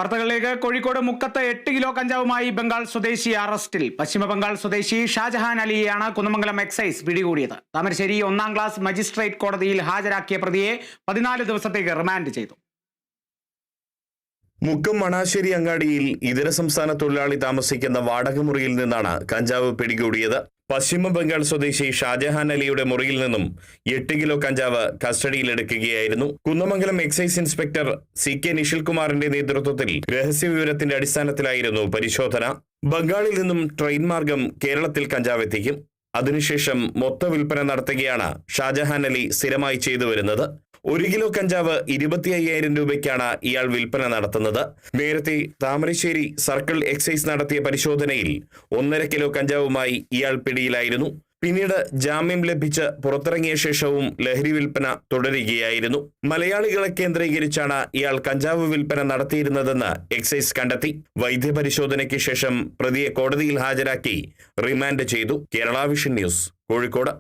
വാർത്തകളിലേക്ക്. കോഴിക്കോട് മുക്കത്ത് 8 കിലോ കഞ്ചാവുമായി ബംഗാൾ സ്വദേശി അറസ്റ്റിൽ. പശ്ചിമ ബംഗാൾ സ്വദേശി ഷാജഹാൻ അലിയെയാണ് കുന്നമംഗലം എക്സൈസ് പിടികൂടിയത്. താമരശ്ശേരി 1-ാം ക്ലാസ് മജിസ്ട്രേറ്റ് കോടതിയിൽ ഹാജരാക്കിയ പ്രതിയെ 14 ദിവസത്തേക്ക് റിമാൻഡ് ചെയ്തു. മുക്കം മണാശ്ശേരി അങ്ങാടിയിൽ ഇതര സംസ്ഥാന തൊഴിലാളി താമസിക്കുന്ന വാടകമുറിയിൽ നിന്നാണ് കഞ്ചാവ് പിടികൂടിയത്. പശ്ചിമ ബംഗാൾ സ്വദേശി ഷാജഹാൻ അലിയുടെ മുറിയിൽ നിന്നും 8 കിലോ കഞ്ചാവ് കസ്റ്റഡിയിലെടുക്കുകയായിരുന്നു. കുന്നമംഗലം എക്സൈസ് ഇൻസ്പെക്ടർ CK നിഷിൽകുമാറിന്റെ നേതൃത്വത്തിൽ രഹസ്യവിവരത്തിന്റെ അടിസ്ഥാനത്തിലായിരുന്നു പരിശോധന. ബംഗാളിൽ നിന്നും ട്രെയിൻ മാർഗം കേരളത്തിൽ കഞ്ചാവ് എത്തിക്കും. അതിനുശേഷം മൊത്ത വിൽപ്പന നടത്തുകയാണ് ഷാജഹാൻ അലി സ്ഥിരമായി ചെയ്തു വരുന്നത്. 1 കിലോ കഞ്ചാവ് 25,000 രൂപയ്ക്കാണ് ഇയാൾ വിൽപ്പന നടത്തുന്നത്. നേരത്തെ താമരശ്ശേരി സർക്കിൾ എക്സൈസ് നടത്തിയ പരിശോധനയിൽ 1.5 കിലോ കഞ്ചാവുമായി ഇയാൾ പിടിയിലായിരുന്നു. പിന്നീട് ജാമ്യം ലഭിച്ച് പുറത്തിറങ്ങിയ ശേഷവും ലഹരി വിൽപ്പന തുടരുകയായിരുന്നു. മലയാളികളെ കേന്ദ്രീകരിച്ചാണ് ഇയാൾ കഞ്ചാവ് വിൽപ്പന നടത്തിയിരുന്നതെന്ന് എക്സൈസ് കണ്ടെത്തി. വൈദ്യപരിശോധനയ്ക്ക് ശേഷം പ്രതിയെ കോടതിയിൽ ഹാജരാക്കി റിമാൻഡ് ചെയ്തു. Kerala vision news, Kozhikode.